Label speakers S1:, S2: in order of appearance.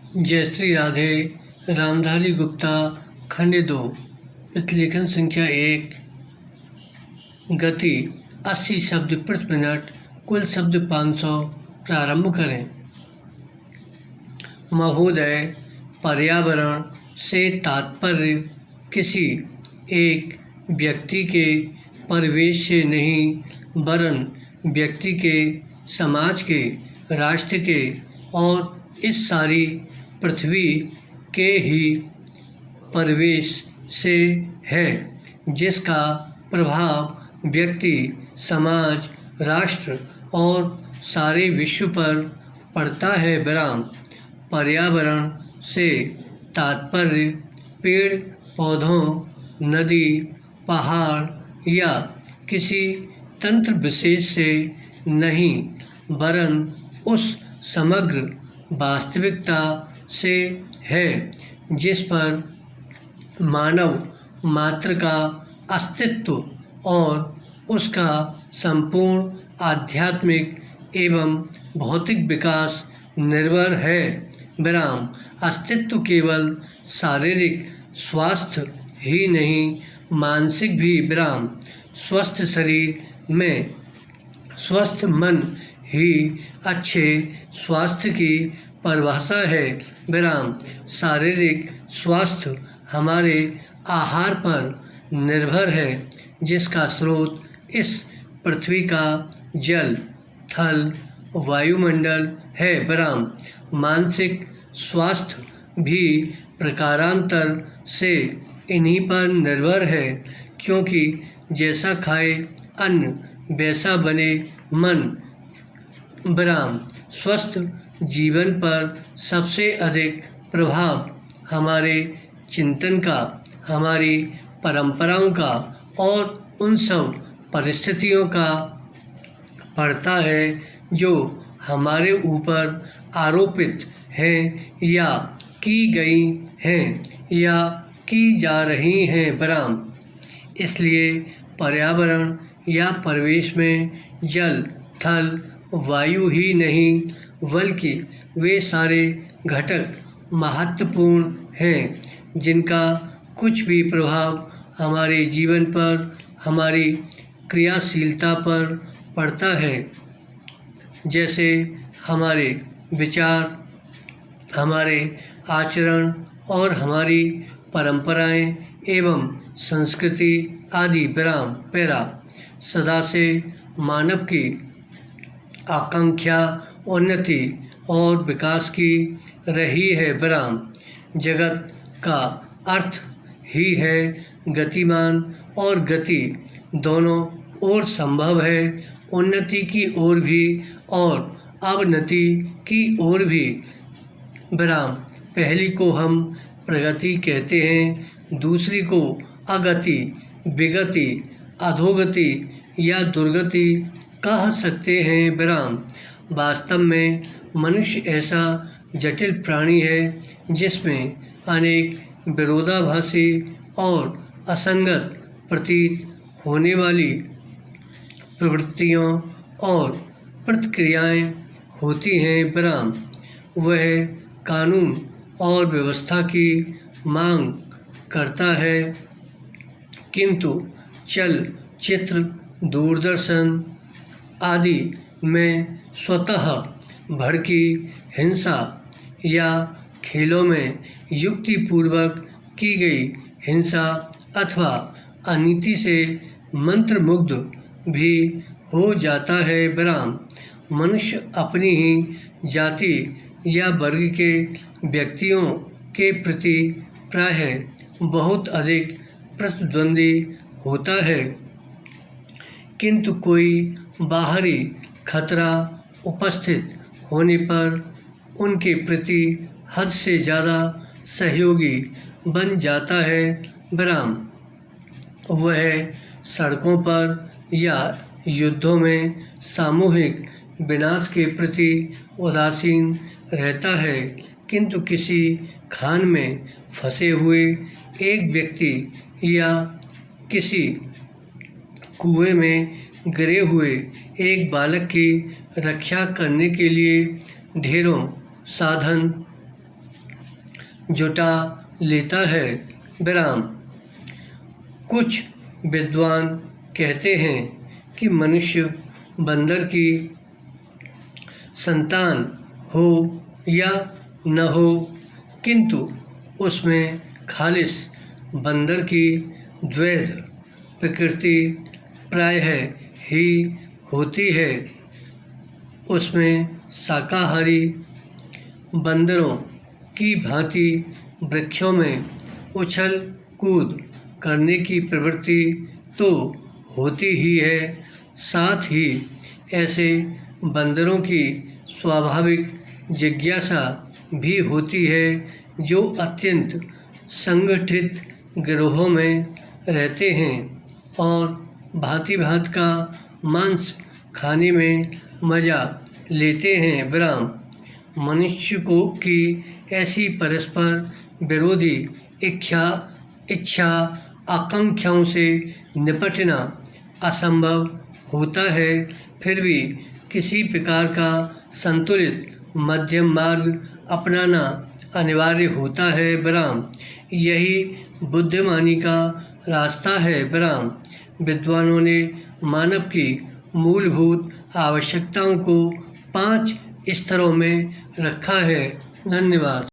S1: जय श्री राधे। रामधारी गुप्ता खंड 2 प्रतिलेखन संख्या 1। गति 80 शब्द प्रति मिनट, कुल शब्द 500। प्रारंभ करें। महोदय, पर्यावरण से तात्पर्य किसी एक व्यक्ति के परिवेश से नहीं वरन व्यक्ति के, समाज के, राष्ट्र के और इस सारी पृथ्वी के ही परिवेश से है, जिसका प्रभाव व्यक्ति, समाज, राष्ट्र और सारे विश्व पर पड़ता है। विराम। पर्यावरण से तात्पर्य पेड़ पौधों, नदी, पहाड़ या किसी तंत्र विशेष से नहीं वरन उस समग्र वास्तविकता से है जिस पर मानव मात्र का अस्तित्व और उसका संपूर्ण आध्यात्मिक एवं भौतिक विकास निर्भर है। विराम। अस्तित्व केवल शारीरिक स्वास्थ्य ही नहीं, मानसिक भी। विराम। स्वस्थ शरीर में स्वस्थ मन ही अच्छे स्वास्थ्य की परिभाषा है। विराम। शारीरिक स्वास्थ्य हमारे आहार पर निर्भर है, जिसका स्रोत इस पृथ्वी का जल, थल, वायुमंडल है। विराम। मानसिक स्वास्थ्य भी प्रकारांतर से इन्हीं पर निर्भर है, क्योंकि जैसा खाए अन्न वैसा बने मन। विराम। स्वस्थ जीवन पर सबसे अधिक प्रभाव हमारे चिंतन का, हमारी परंपराओं का और उन सब परिस्थितियों का पड़ता है जो हमारे ऊपर आरोपित हैं या की गई हैं या की जा रही हैं। विराम। इसलिए पर्यावरण या परिवेश में जल, थल, वायु ही नहीं बल्कि वे सारे घटक महत्वपूर्ण हैं, जिनका कुछ भी प्रभाव हमारे जीवन पर, हमारी क्रियाशीलता पर पड़ता है। जैसे हमारे विचार, हमारे आचरण और हमारी परंपराएं एवं संस्कृति आदि। विराम। पैरा। सदा से मानव की आकांक्षा उन्नति और विकास की रही है। विराम। जगत का अर्थ ही है गतिमान और गति दोनों ओर संभव है, उन्नति की ओर भी और अवनति की ओर भी। विराम। पहली को हम प्रगति कहते हैं, दूसरी को अगति, विगति, अधोगति या दुर्गति कह सकते हैं। विराम। वास्तव में मनुष्य ऐसा जटिल प्राणी है जिसमें अनेक विरोधाभासी और असंगत प्रतीत होने वाली प्रवृत्तियों और प्रतिक्रियाएं होती हैं। विराम। वह कानून और व्यवस्था की मांग करता है, किंतु चलचित्र, दूरदर्शन आदि में स्वतः भड़की हिंसा या खेलों में युक्तिपूर्वक की गई हिंसा अथवा अनीति से मंत्रमुग्ध भी हो जाता है। विराम। मनुष्य अपनी ही जाति या वर्ग के व्यक्तियों के प्रति प्रायः बहुत अधिक प्रतिद्वंदी होता है, किंतु कोई बाहरी खतरा उपस्थित होने पर उनके प्रति हद से ज़्यादा सहयोगी बन जाता है। विराम। वह सड़कों पर या युद्धों में सामूहिक विनाश के प्रति उदासीन रहता है, किंतु किसी खान में फंसे हुए एक व्यक्ति या किसी कुएं में गिरे हुए एक बालक की रक्षा करने के लिए ढेरों साधन जुटा लेता है। विराम। कुछ विद्वान कहते हैं कि मनुष्य बंदर की संतान हो या न हो, किंतु उसमें खालिस बंदर की द्वैध प्रकृति प्रायः ही होती है। उसमें शाकाहारी बंदरों की भांति वृक्षों में उछल कूद करने की प्रवृत्ति तो होती ही है, साथ ही ऐसे बंदरों की स्वाभाविक जिज्ञासा भी होती है जो अत्यंत संगठित गिरोहों में रहते हैं और भांति भांति का मांस खाने में मज़ा लेते हैं। विराम। मनुष्य को की ऐसी परस्पर विरोधी इच्छा आकांक्षाओं से निपटना असंभव होता है, फिर भी किसी प्रकार का संतुलित मध्यम मार्ग अपनाना अनिवार्य होता है। विराम। यही बुद्धिमानी का रास्ता है। विराम। विद्वानों ने मानव की मूलभूत आवश्यकताओं को 5 स्तरों में रखा है। धन्यवाद।